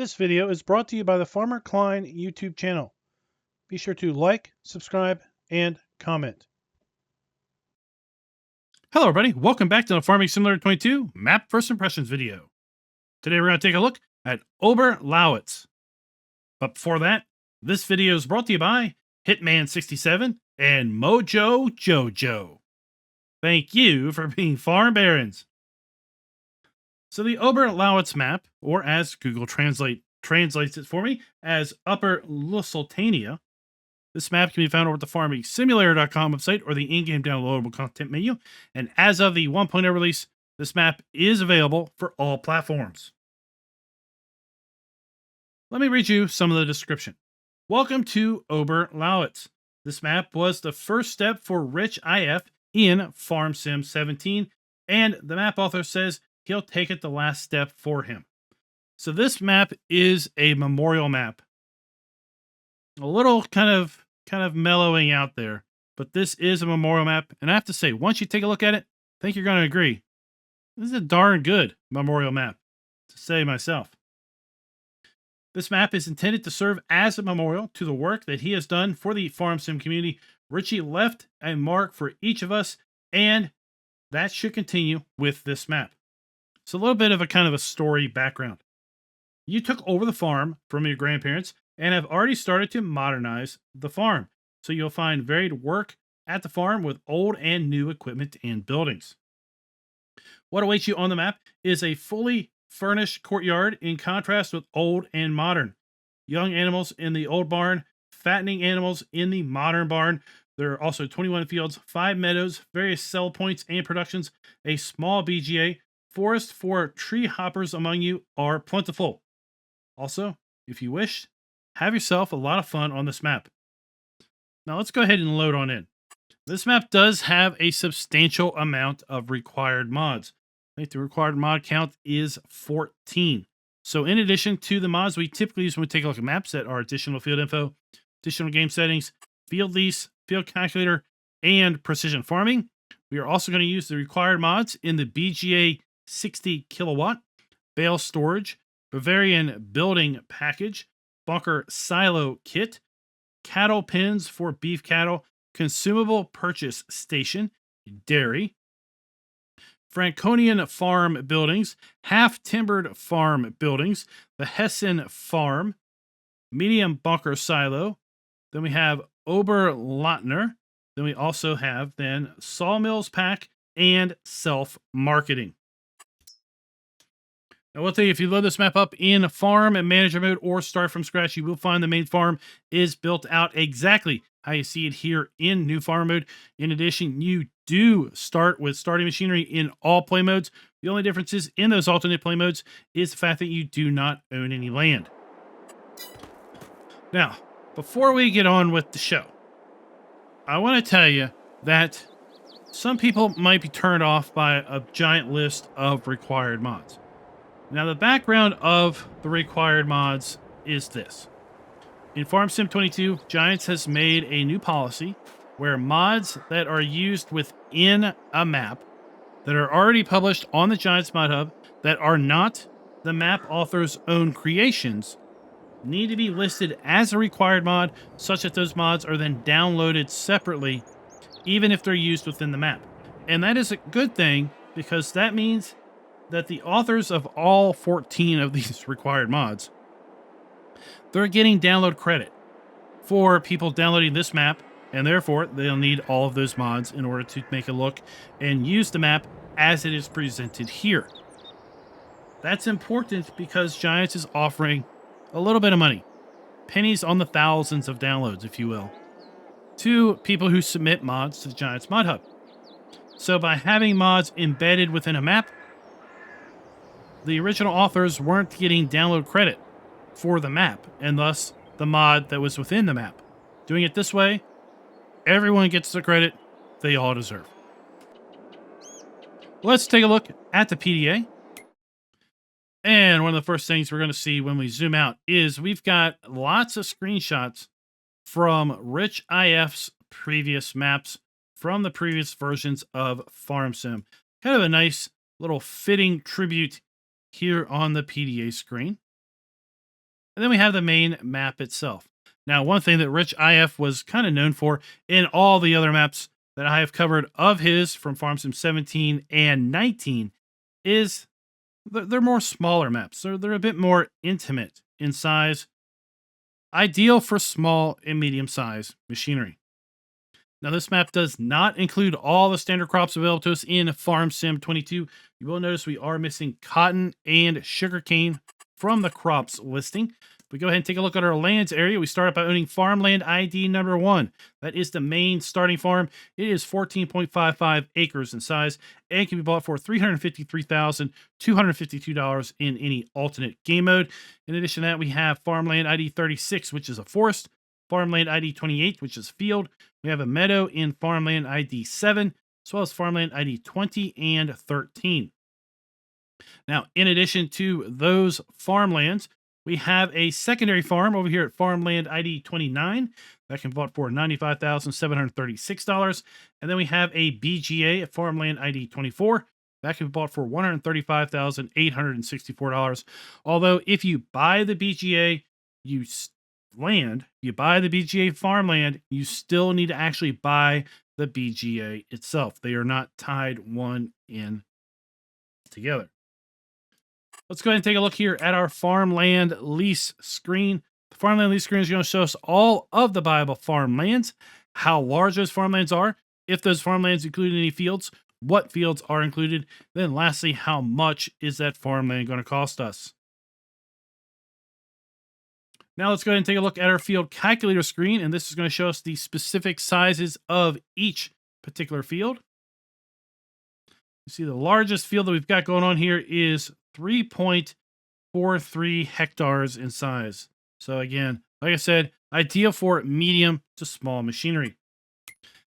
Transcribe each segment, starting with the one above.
This video is brought to you by the Farmer Klein YouTube channel. Be sure to like, subscribe, and comment. Hello everybody, welcome back to the Farming Simulator 22 Map First Impressions video. Today we're going to take a look at Oberlausitz. But before that, this video is brought to you by Hitman67 and Mojo Jojo. Thank you for being farm barons. So the Oberlausitz map, or as Google translates it for me, as Upper Lusitania. This map can be found over at the farmingsimulator.com website or the in-game downloadable content menu. And as of the 1.0 release, this map is available for all platforms. Let me read you some of the description. Welcome to Oberlausitz. This map was the first step for RitchiF in Farm Sim 17, and the map author says he'll take it the last step for him. So this map is a memorial map. A little kind of mellowing out there, but this is a memorial map, and I have to say, once you take a look at it, I think you're going to agree. This is a darn good memorial map, to say myself. This map is intended to serve as a memorial to the work that he has done for the Farm Sim community. Ritchi left a mark for each of us, and that should continue with this map. So a little bit of a kind of a story background. You took over the farm from your grandparents and have already started to modernize the farm. So you'll find varied work at the farm with old and new equipment and buildings. What awaits you on the map is a fully furnished courtyard in contrast with old and modern. Young animals in the old barn, fattening animals in the modern barn. There are also 21 fields, 5 meadows, various sell points and productions, a small BGA, forest for tree hoppers among you are plentiful. Also, if you wish, have yourself a lot of fun on this map. Now let's go ahead and load on in. This map does have a substantial amount of required mods. I think the required mod count is 14. So in addition to the mods we typically use when we take a look at maps that are additional field info, additional game settings, field lease, field calculator, and precision farming, we are also going to use the required mods in the BGA 60 kilowatt, bale storage, Bavarian building package, bunker silo kit, cattle pens for beef cattle, consumable purchase station, dairy, Franconian farm buildings, half-timbered farm buildings, the Hessen farm, medium bunker silo. Then we have Oberlausitz. Then we also have then sawmills pack and self-marketing. Now, one thing, if you load this map up in farm and manager mode or start from scratch, you will find the main farm is built out exactly how you see it here in new farm mode. In addition, you do start with starting machinery in all play modes. The only difference is in those alternate play modes is the fact that you do not own any land. Now, before we get on with the show, I want to tell you that some people might be turned off by a giant list of required mods. Now, the background of the required mods is this. In Farm Sim 22, Giants has made a new policy where mods that are used within a map that are already published on the Giants Mod Hub that are not the map author's own creations need to be listed as a required mod, such that those mods are then downloaded separately, even if they're used within the map. And that is a good thing, because that means that the authors of all 14 of these required mods, they're getting download credit for people downloading this map, and therefore they'll need all of those mods in order to make a look and use the map as it is presented here. That's important because Giants is offering a little bit of money, pennies on the thousands of downloads, if you will, to people who submit mods to the Giants Mod Hub. So by having mods embedded within a map, the original authors weren't getting download credit for the map, and thus the mod that was within the map. Doing it this way, everyone gets the credit they all deserve. Let's take a look at the PDA. And one of the first things we're going to see when we zoom out is we've got lots of screenshots from RitchiF's previous maps from the previous versions of Farm Sim. Kind of a nice little fitting tribute here on the PDA screen. And then we have the main map itself. Now, one thing that RitchiF was kind of known for in all the other maps that I have covered of his from Farm Sim 17 and 19 is they're more smaller maps. They're a bit more intimate in size, ideal for small and medium sized machinery. Now, this map does not include all the standard crops available to us in Farm Sim 22. You will notice we are missing cotton and sugarcane from the crops listing. If we go ahead and take a look at our lands area, we start out by owning farmland ID number 1. That is the main starting farm. It is 14.55 acres in size and can be bought for $353,252 in any alternate game mode. In addition to that, we have farmland ID 36, which is a forest, farmland ID 28, which is field. We have a meadow in farmland ID 7, as well as farmland ID 20 and 13. Now, in addition to those farmlands, we have a secondary farm over here at farmland ID 29 that can be bought for $95,736. And then we have a BGA at farmland ID 24 that can be bought for $135,864. Although, if you buy the BGA, you buy the BGA farmland, you still need to actually buy the BGA itself. They are not tied one in together. Let's go ahead and take a look here at our farmland lease screen. The farmland lease screen is going to show us all of the viable farmlands, how large those farmlands are, if those farmlands include any fields, what fields are included, then lastly, how much is that farmland going to cost us. Now let's go ahead and take a look at our field calculator screen, and this is going to show us the specific sizes of each particular field. You see the largest field that we've got going on here is 3.43 hectares in size. So again, like I said, ideal for medium to small machinery.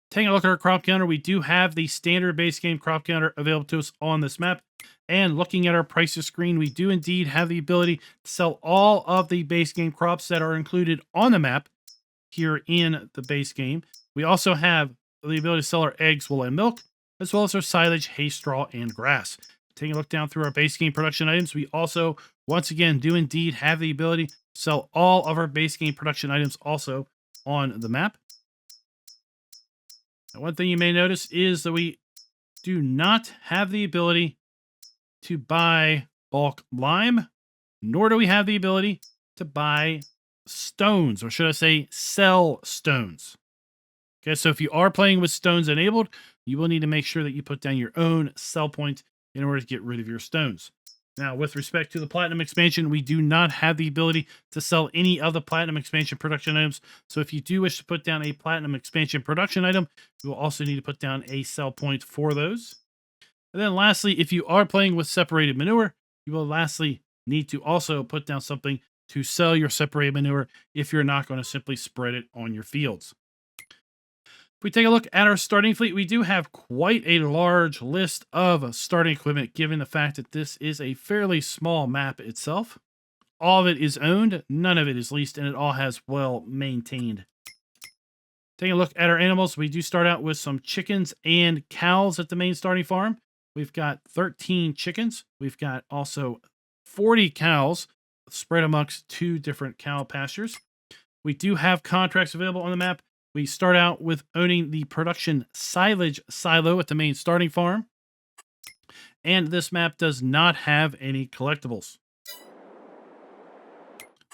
Taking a look at our crop counter, we do have the standard base game crop counter available to us on this map. And looking at our prices screen, we do indeed have the ability to sell all of the base game crops that are included on the map here in the base game. We also have the ability to sell our eggs, wool, and milk, as well as our silage, hay, straw, and grass. Taking a look down through our base game production items, we also, once again, do indeed have the ability to sell all of our base game production items also on the map. Now, one thing you may notice is that we do not have the ability to buy bulk lime, nor do we have the ability to buy stones, or should I say sell stones. Okay, so if you are playing with stones enabled, you will need to make sure that you put down your own sell point in order to get rid of your stones. Now, with respect to the Platinum expansion, we do not have the ability to sell any of the Platinum expansion production items. So if you do wish to put down a Platinum expansion production item, you will also need to put down a sell point for those. And then lastly, if you are playing with separated manure, you will lastly need to also put down something to sell your separated manure if you're not going to simply spread it on your fields. If we take a look at our starting fleet, we do have quite a large list of starting equipment, given the fact that this is a fairly small map itself. All of it is owned, none of it is leased, and it all has well maintained. Taking a look at our animals, we do start out with some chickens and cows at the main starting farm. We've got 13 chickens. We've got also 40 cows spread amongst 2 different cow pastures. We do have contracts available on the map. We start out with owning the production silage silo at the main starting farm. And this map does not have any collectibles.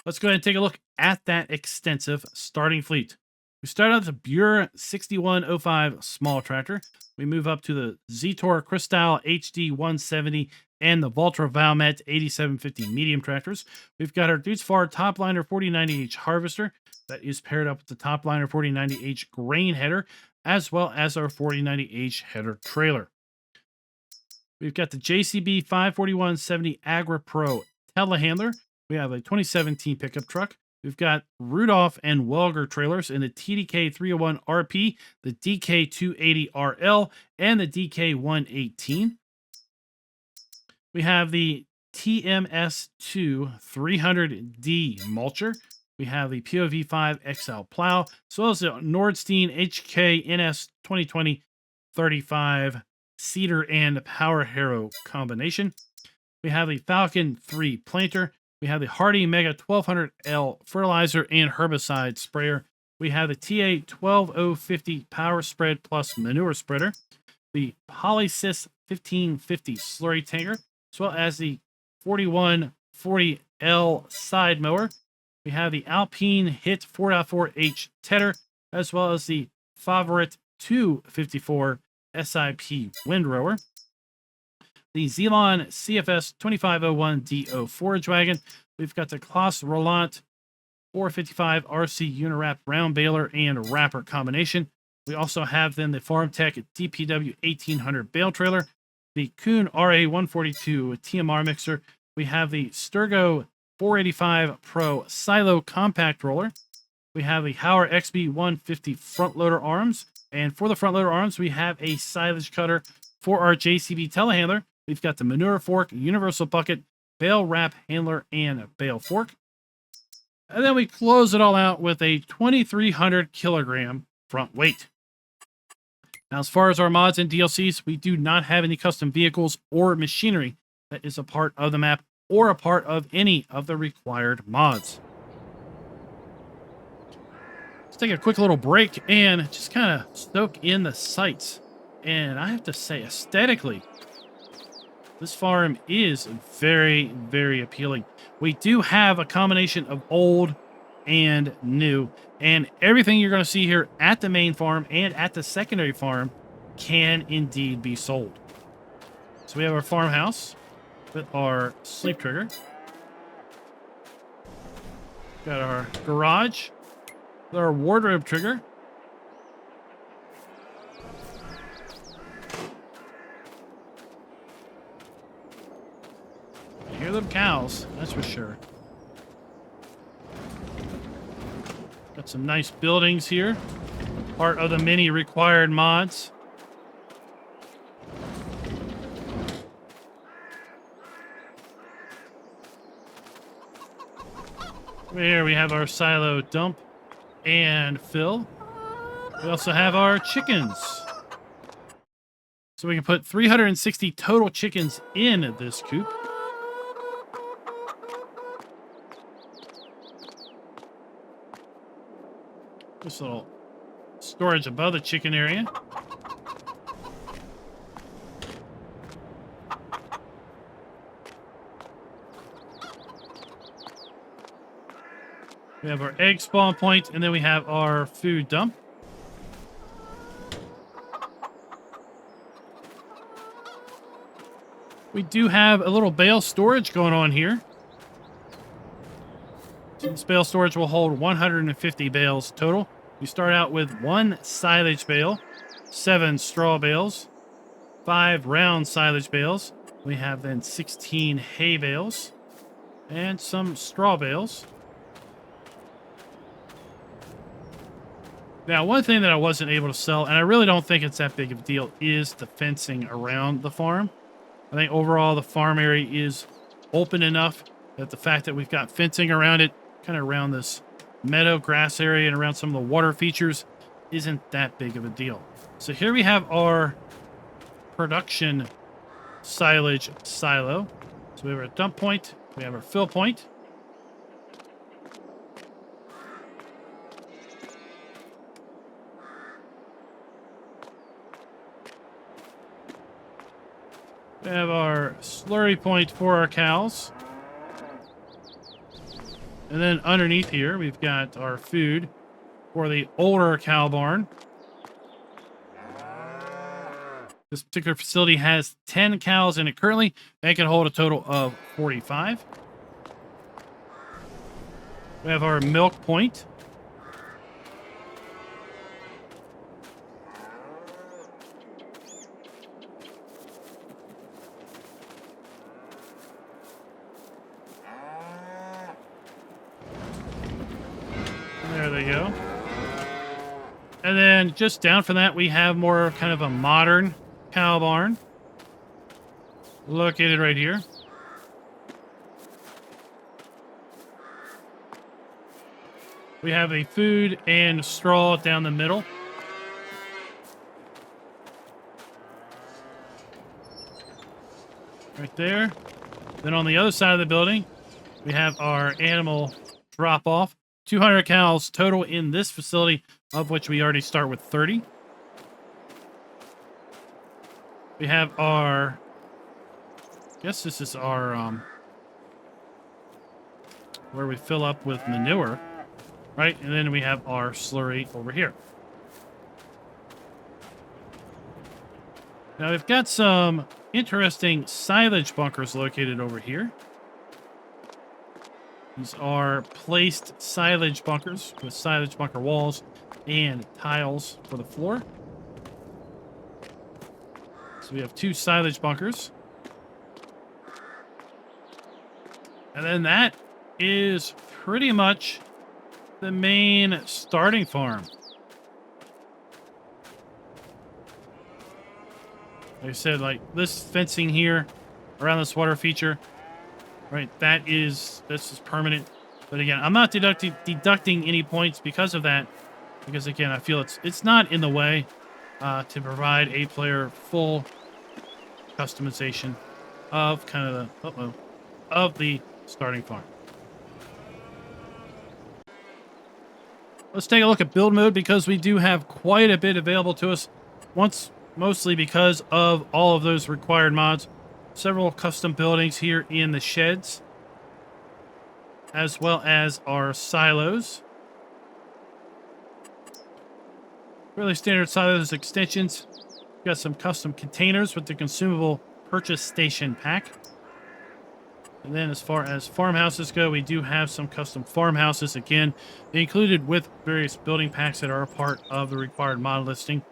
Let's go ahead and take a look at that extensive starting fleet. We start out with the Bure 6105 small tractor. We move up to the Zetor Cristal HD 170 and the Valtra Valmet 8750 medium tractors. We've got our Dudesfar Topliner 4090H harvester that is paired up with the Topliner 4090H grain header, as well as our 4090H header trailer. We've got the JCB 54170 Agra Pro telehandler. We have a 2017 pickup truck. We've got Rudolph and Welger trailers in the TDK 301 RP, the DK 280 RL, and the DK 118. We have the TMS2 300D mulcher. We have the POV5 XL plow, as well as the Nordstein HK NS 2020 35 cedar and power harrow combination. We have the Falcon 3 planter. We have the Hardy Mega 1200L fertilizer and herbicide sprayer. We have the TA 12050 power spread plus manure spreader. The Polysys 1550 slurry tanker, as well as the 4140L side mower. We have the Alpine Hit 4.4H tedder, as well as the Favorite 254 SIP windrower. The Zelon CFS 2501DO forage wagon. We've got the Kloss Roland 455 RC Uniwrap round baler and wrapper combination. We also have then the FarmTech DPW 1800 bale trailer, the Kuhn RA 142 TMR mixer. We have the Sturgo 485 Pro Silo compact roller. We have the Hauer XB 150 front loader arms. And for the front loader arms, we have a silage cutter for our JCB telehandler. We've got the manure fork, universal bucket, bale wrap handler, and bale fork. And then we close it all out with a 2,300 kilogram front weight. Now, as far as our mods and DLCs, we do not have any custom vehicles or machinery that is a part of the map or a part of any of the required mods. Let's take a quick little break and just kind of soak in the sights. And I have to say, aesthetically, this farm is very, very appealing. We do have a combination of old and new, and everything you're going to see here at the main farm and at the secondary farm can indeed be sold. So we have our farmhouse with our sleep trigger. Got our garage with our wardrobe trigger. You hear them cows, that's for sure. Got some nice buildings here. Part of the many required mods. Here we have our silo dump and fill. We also have our chickens. So we can put 360 total chickens in this coop. This little storage above the chicken area. We have our egg spawn point, and then we have our food dump. We do have a little bale storage going on here. So this bale storage will hold 150 bales total. We start out with 1 silage bale, 7 straw bales, 5 round silage bales. We have then 16 hay bales and some straw bales. Now, one thing that I wasn't able to sell, and I really don't think it's that big of a deal, is the fencing around the farm. I think overall the farm area is open enough that the fact that we've got fencing around it, kind of around this meadow grass area and around some of the water features, isn't that big of a deal. So here we have our production silage silo. So we have our dump point, we have our fill point. We have our slurry point for our cows. And then underneath here, we've got our food for the older cow barn. This particular facility has 10 cows in it currently. They can hold a total of 45. We have our milk point. There they go. And then just down from that, we have more kind of a modern cow barn located right here. We have a food and straw down the middle. Right there. Then on the other side of the building, We have our animal drop off. 200 cows total in this facility, of which we already start with 30. We have our, I guess this is our, where we fill up with manure, right? And then we have our slurry over here. Now we've got some interesting silage bunkers located over here. These are placed silage bunkers with silage bunker walls and tiles for the floor. So we have 2 silage bunkers. And then that is pretty much the main starting farm. Like I said, like this fencing here around this water feature, right? This is permanent. But again, I'm not deducting any points because of that. Because again, I feel it's not in the way to provide a player full customization of kind of the starting farm. Let's take a look at build mode because we do have quite a bit available to us. Mostly because of all of those required mods. Several custom buildings here in the sheds, as well as our silos. Really standard silos extensions. We've got some custom containers with the consumable purchase station pack. And then as far as farmhouses go, we do have some custom farmhouses, again, included with various building packs that are a part of the required mod listing.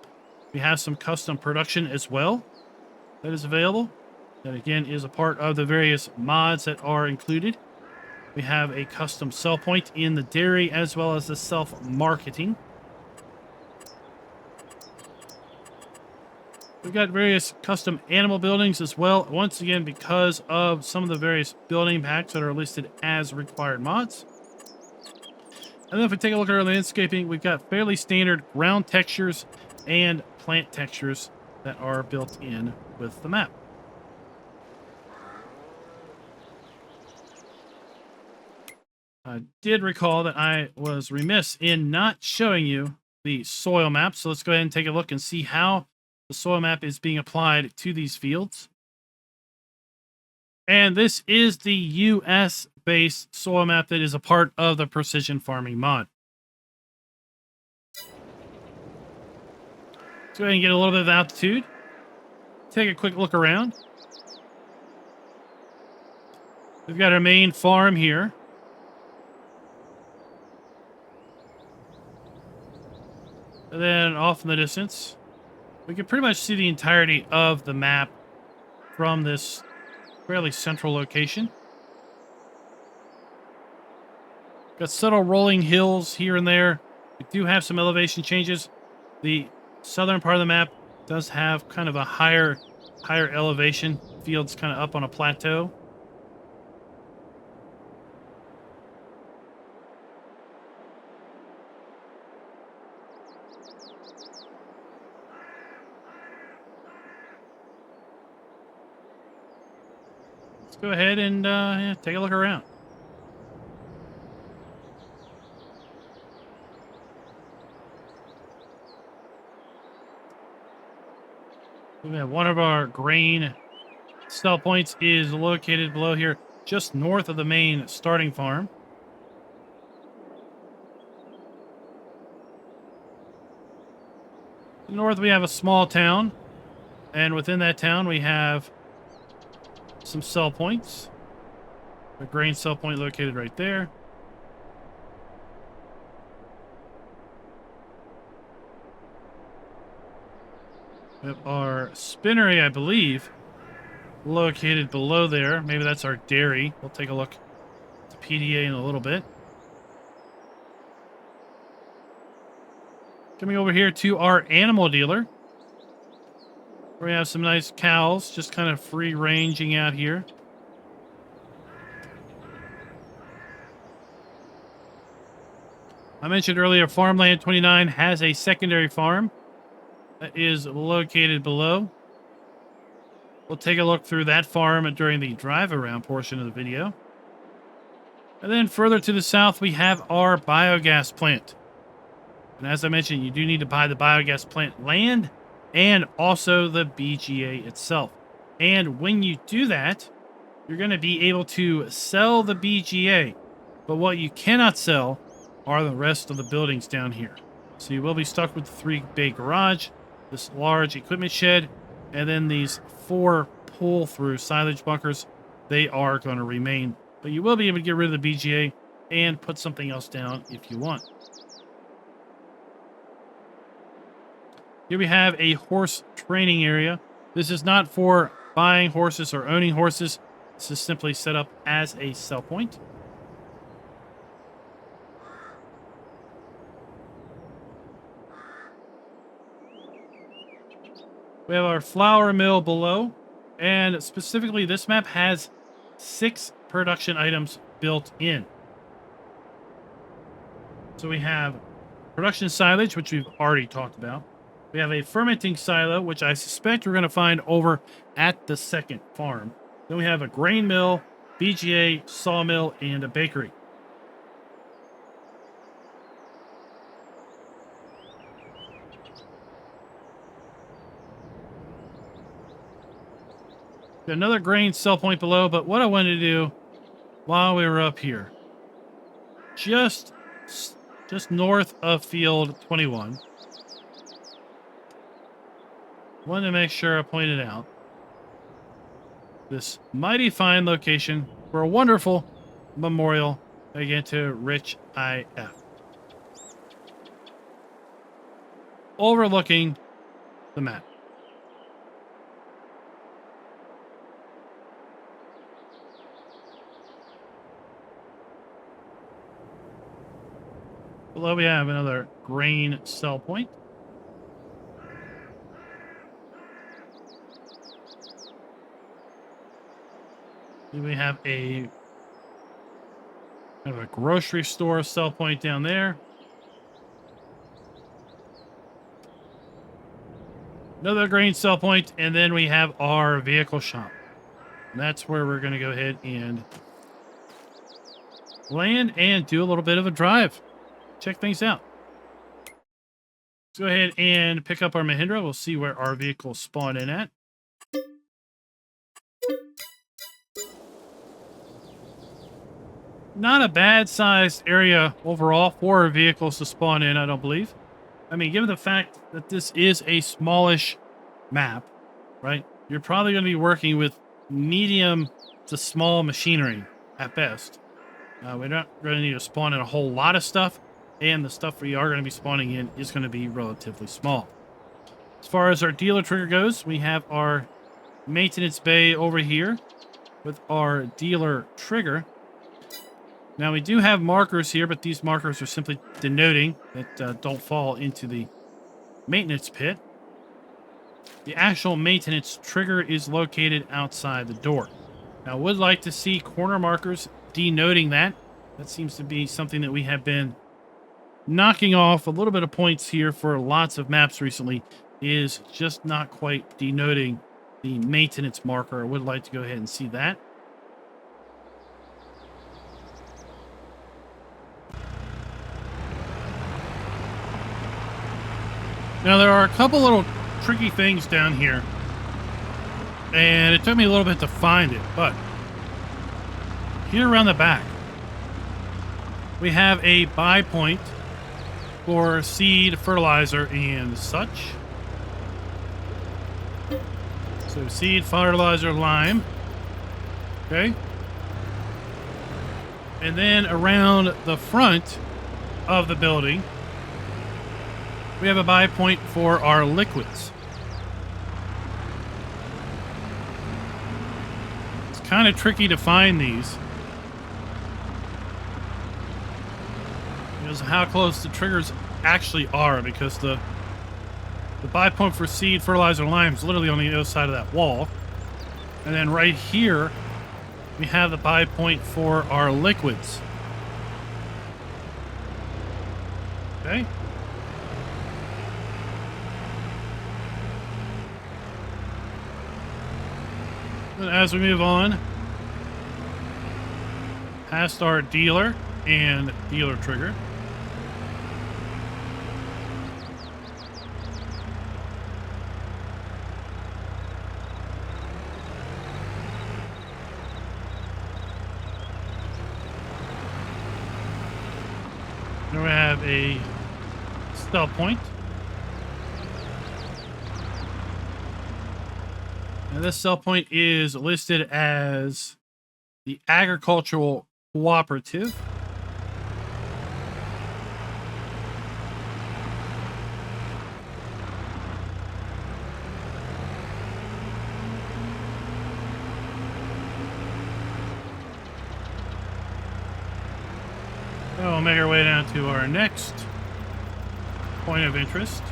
We have some custom production as well that is available. That again is a part of the various mods that are included. We have a custom sell point in the dairy as well as the self-marketing. We've got various custom animal buildings as well. Once again, because of some of the various building packs that are listed as required mods. And then if we take a look at our landscaping, we've got fairly standard ground textures and plant textures that are built in with the map. I did recall that I was remiss in not showing you the soil map, so let's go ahead and take a look and see how the soil map is being applied to these fields. And this is the US-based soil map that is a part of the precision farming mod. Let's go ahead and get a little bit of altitude. Take a quick look around. We've got our main farm here. And then off in the distance, we can pretty much see the entirety of the map from this fairly central location. Got subtle rolling hills here and there. We do have some elevation changes. The southern part of the map does have kind of a higher elevation. Fields kind of up on a plateau. Let's go ahead and take a look around. We have one of our grain sell points is located below here, just north of the main starting farm. North we have a small town, and within that town we have some sell points. A grain sell point located right there. We have our spinnery, I believe, located below there. Maybe that's our dairy. We'll take a look at the PDA in a little bit. Coming over here to our animal dealer, where we have some nice cows just kind of free ranging out here. I mentioned earlier, Farmland 29 has a secondary farm that is located below. We'll take a look through that farm during the drive around portion of the video. And then further to the south, we have our biogas plant. And as I mentioned, you do need to buy the biogas plant land and also the BGA itself. And when you do that, you're going to be able to sell the BGA. But what you cannot sell are the rest of the buildings down here. So you will be stuck with the 3-bay garage, this large equipment shed, and then these 4 pull-through silage bunkers. They are going to remain. But you will be able to get rid of the BGA and put something else down if you want. Here we have a horse training area. This is not for buying horses or owning horses. This is simply set up as a sell point. We have our flour mill below, and specifically this map has 6 production items built in. So we have production silage, which we've already talked about. We have a fermenting silo, which I suspect we're going to find over at the second farm. Then we have a grain mill, BGA, sawmill, and a bakery. Got another grain sell point below, but what I wanted to do while we were up here, just north of field 21, wanted to make sure I pointed out this mighty fine location for a wonderful memorial again to RitchiF, overlooking the map. Below we have another grain sell point. Then we have a kind of a grocery store sell point down there. Another grain sell point, and then we have our vehicle shop. And that's where we're going to go ahead and land and do a little bit of a drive. Check things out. Let's go ahead and pick up our Mahindra. We'll see where our vehicles spawn in at. Not a bad sized area overall for vehicles to spawn in, I don't believe. I mean, given the fact that this is a smallish map, right? You're probably going to be working with medium to small machinery at best. We're not going to need to spawn in a whole lot of stuff, and the stuff we are going to be spawning in is going to be relatively small. As far as our dealer trigger goes, we have our maintenance bay over here with our dealer trigger. Now, we do have markers here, but these markers are simply denoting that don't fall into the maintenance pit. The actual maintenance trigger is located outside the door. Now, I would like to see corner markers denoting that. That seems to be something that we have been knocking off a little bit of points here for lots of maps recently, is just not quite denoting the maintenance marker. I would like to go ahead and see that. Now, there are a couple little tricky things down here, and it took me a little bit to find it, but here around the back, we have a buy point for seed, fertilizer, and such. So seed, fertilizer, lime. Okay. And then around the front of the building, we have a buy point for our liquids. It's kind of tricky to find these, because of how close the triggers actually are, because the buy point for seed, fertilizer, and lime is literally on the other side of that wall. And then right here, we have the buy point for our liquids. Okay. And as we move on past our dealer and dealer trigger. Then we have a sell point. And this sell point is listed as the Agricultural Cooperative. So we'll make our way down to our next point of interest.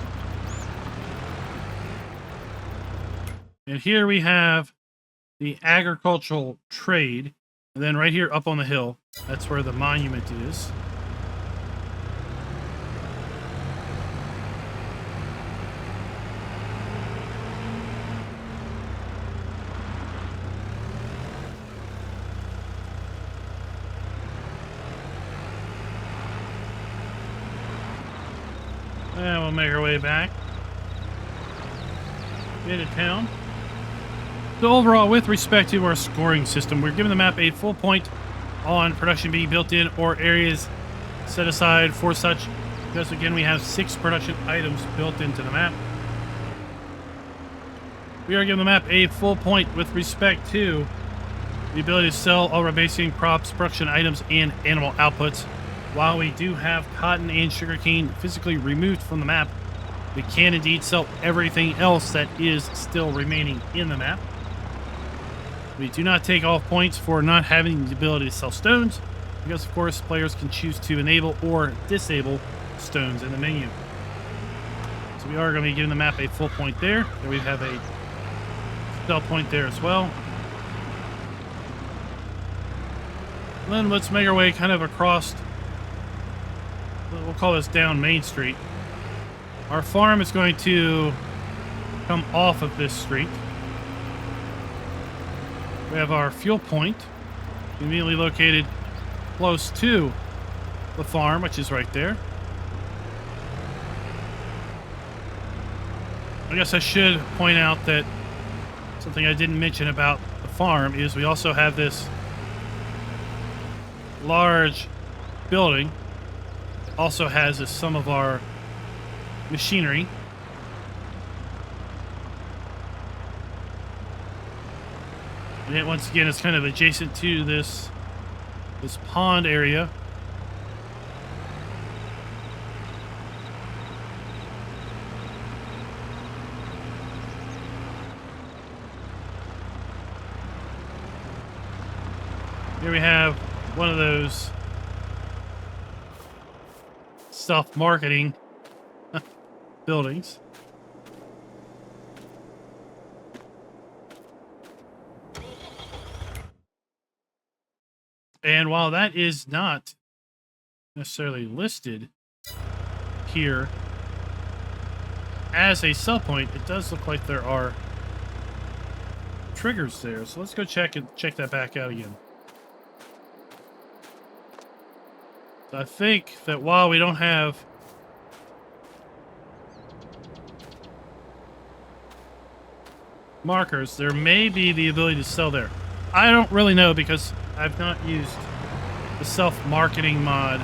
And here we have the agricultural trade. And then right here up on the hill, that's where the monument is. And we'll make our way back into town. So overall, with respect to our scoring system, we're giving the map a full point on production being built in or areas set aside for such, because again, we have 6 production items built into the map. We are giving the map a full point with respect to the ability to sell all our basic crops, production items, and animal outputs. While we do have cotton and sugarcane physically removed from the map, we can indeed sell everything else that is still remaining in the map. We do not take off points for not having the ability to sell stones, because of course players can choose to enable or disable stones in the menu. So we are going to be giving the map a full point there. Then we have a sell point there as well. And then let's make our way kind of across, we'll call this down Main Street. Our farm is going to come off of this street. We have our fuel point, conveniently located close to the farm, which is right there. I guess I should point out that something I didn't mention about the farm is we also have this large building. It also has some of our machinery. And it, once again, is kind of adjacent to this pond area. Here we have one of those self-marketing buildings. And while that is not necessarily listed here as a sell point, it does look like there are triggers there. So let's go check that back out again. So I think that while we don't have markers, there may be the ability to sell there. I don't really know because I've not used the self-marketing mod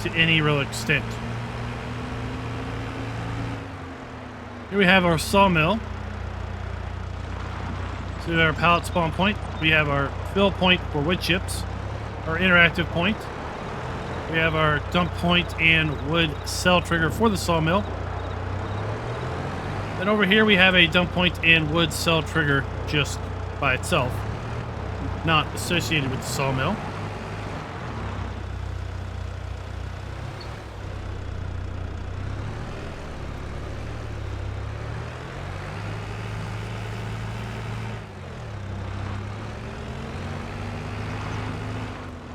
to any real extent. Here we have our sawmill. So we have our pallet spawn point. We have our fill point for wood chips. Our interactive point. We have our dump point and wood cell trigger for the sawmill. Then over here we have a dump point and wood cell trigger just by itself, not associated with the sawmill.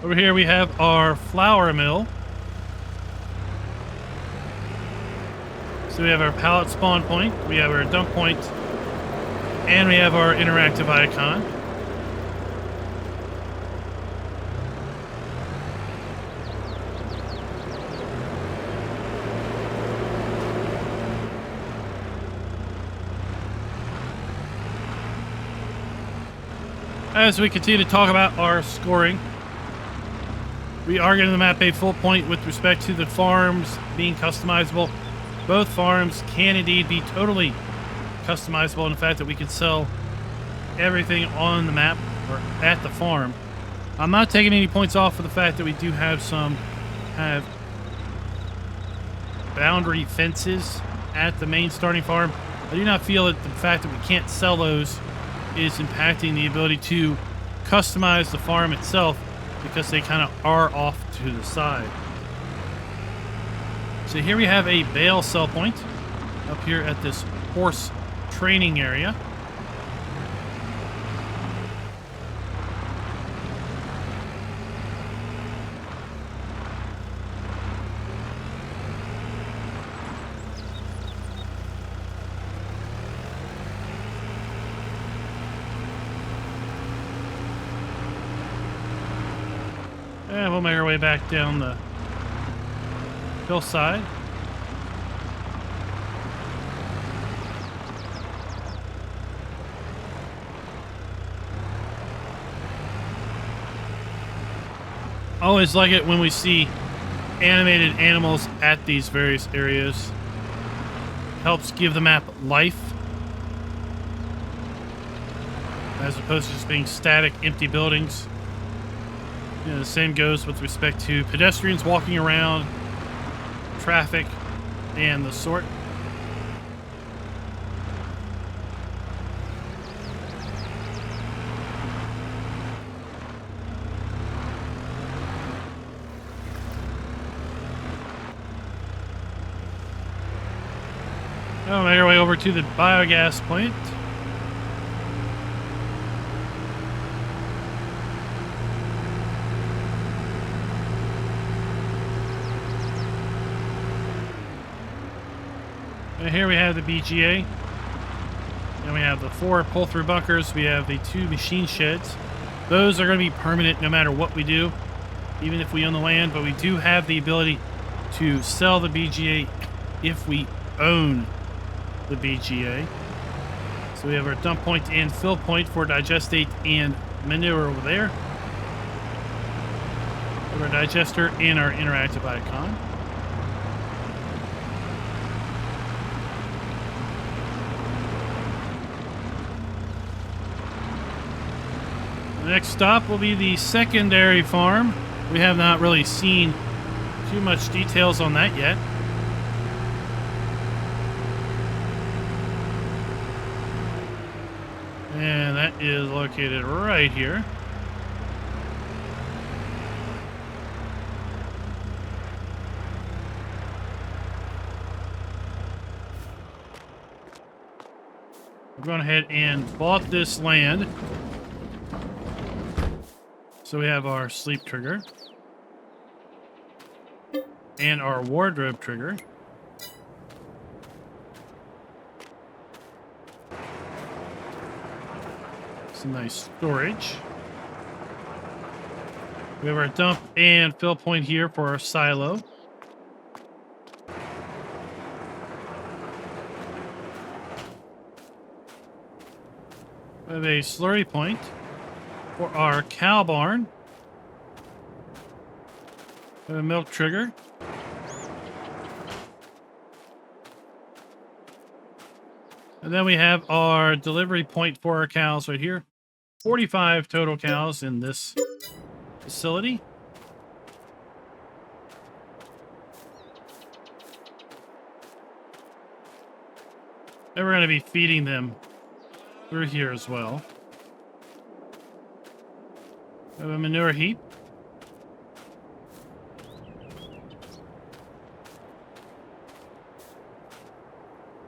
Over here we have our flour mill. So we have our pallet spawn point, we have our dump point, and we have our interactive icon. As we continue to talk about our scoring, we are giving the map a full point with respect to the farms being customizable. Both farms can indeed be totally customizable in the fact that we can sell everything on the map or at the farm. I'm not taking any points off for the fact that we do have some boundary fences at the main starting farm. I do not feel that the fact that we can't sell those is impacting the ability to customize the farm itself, because they kind of are off to the side. So here we have a bale sell point up here at this horse training area. And we'll make our way back down the hillside. Always like it when we see animated animals at these various areas. Helps give the map life, as opposed to just being static, empty buildings. You know, the same goes with respect to pedestrians walking around, traffic, and the sort. Now we'll make our way over to the biogas plant. And here we have the BGA. And we have the 4 pull-through bunkers. We have the 2 machine sheds. Those are going to be permanent no matter what we do, even if we own the land. But we do have the ability to sell the BGA if we own the BGA. So we have our dump point and fill point for digestate and manure over there. We have our digester and our interactive icon. The next stop will be the secondary farm. We have not really seen too much details on that yet. And that is located right here. We're going ahead and bought this land. So we have our sleep trigger and our wardrobe trigger. Some nice storage. We have our dump and fill point here for our silo. We have a slurry point for our cow barn. We have a milk trigger. And then we have our delivery point for our cows right here. 45 total cows in this facility. And we're going to be feeding them through here as well. We have a manure heap.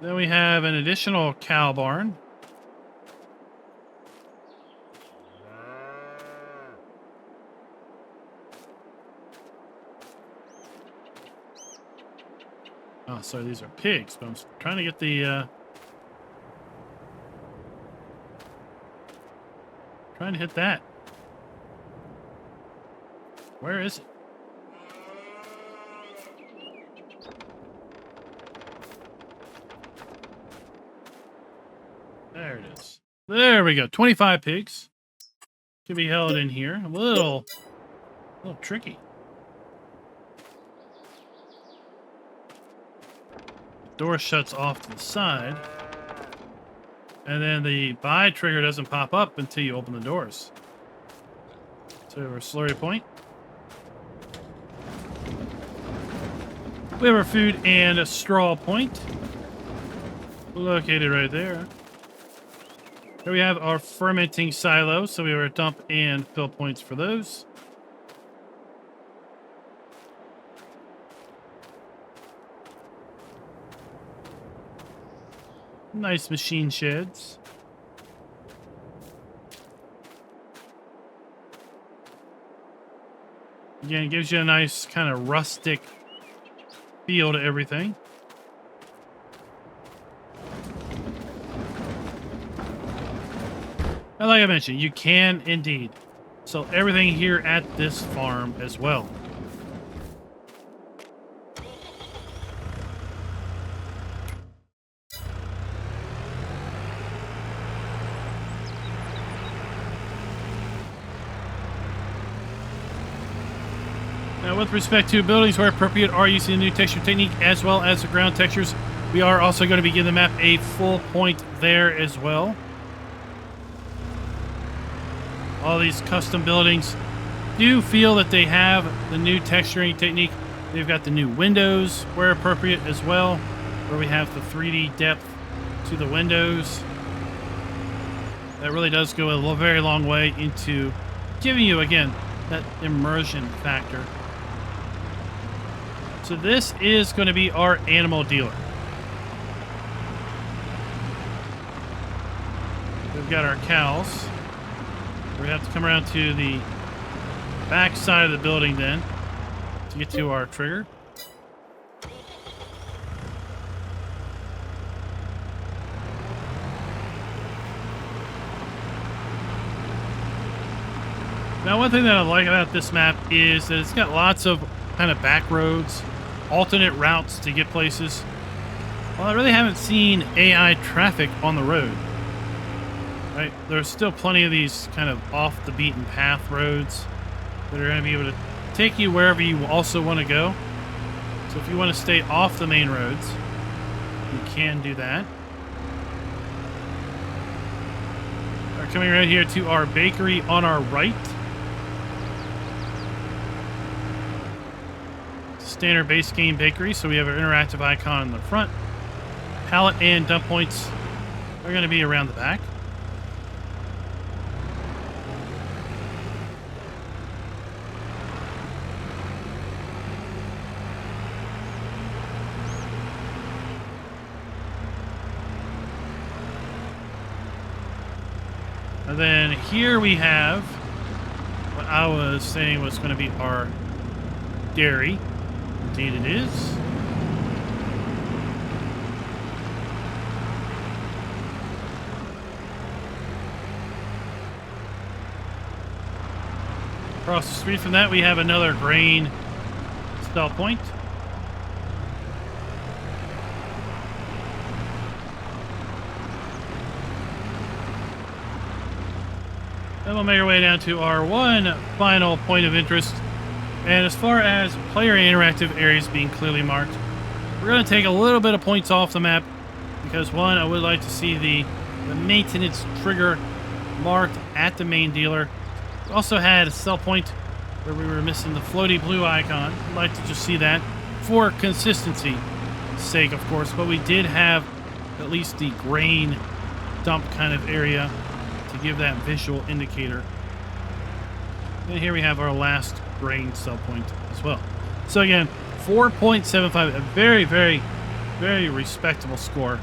Then we have an additional cow barn. Oh, sorry, these are pigs, but I'm trying to get the, trying to hit that. Where is it? There it is. There we go. 25 pigs. can be held in here. A little tricky. Door shuts off to the side. And then the buy trigger doesn't pop up until you open the doors. So we have our slurry point. We have our food and a straw point. Located right there. Here we have our fermenting silo. So we have our dump and fill points for those. Nice machine sheds. Again, it gives you a nice kind of rustic feel to everything. And like I mentioned, you can indeed sell everything here at this farm as well. Now, with respect to buildings where appropriate are using the new texture technique as well as the ground textures, we are also going to be giving the map a full point there as well. All these custom buildings do feel that they have the new texturing technique. They've got the new windows where appropriate as well, where we have the 3D depth to the windows. That really does go a very long way into giving you, again, that immersion factor. So this is going to be our animal dealer. We've got our cows. We have to come around to the back side of the building then to get to our trigger. Now, one thing that I like about this map is that it's got lots of kind of back roads, alternate routes to get places. Well, I really haven't seen AI traffic on the road. Right? There's still plenty of these kind of off the beaten path roads that are going to be able to take you wherever you also want to go. So if you want to stay off the main roads, you can do that. We're coming right here to our bakery on our right. Standard base game bakery, so we have our interactive icon in the front. Pallet and dump points are going to be around the back. And then here we have what I was saying was going to be our dairy. Indeed it is. Across the street from that, we have another grain sell point. Then we'll make our way down to our one final point of interest. And as far as player interactive areas being clearly marked, we're going to take a little bit of points off the map because, one, I would like to see the maintenance trigger marked at the main dealer. We also had a sell point where we were missing the floaty blue icon. I'd like to just see that for consistency's sake, of course, but we did have at least the grain dump kind of area to give that visual indicator. And here we have our last grain sell point as well. So again, 4.75, a very, very, very respectable score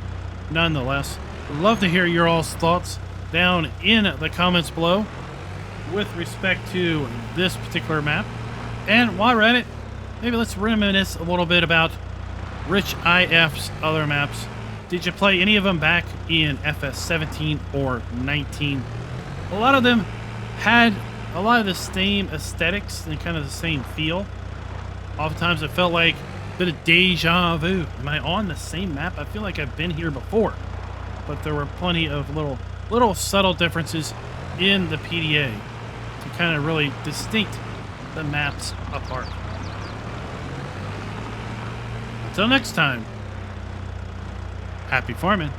nonetheless. Would love to hear your all's thoughts down in the comments below with respect to this particular map. And while we're at it, maybe let's reminisce a little bit about RitchiF's other maps. Did you play any of them back in FS 17 or 19? A lot of them had a lot of the same aesthetics and kind of the same feel. Oftentimes it felt like a bit of deja vu. Am I on the same map? I feel like I've been here before. But there were plenty of little subtle differences in the PDA. kind of really distinct the maps apart. Until next time, happy farming.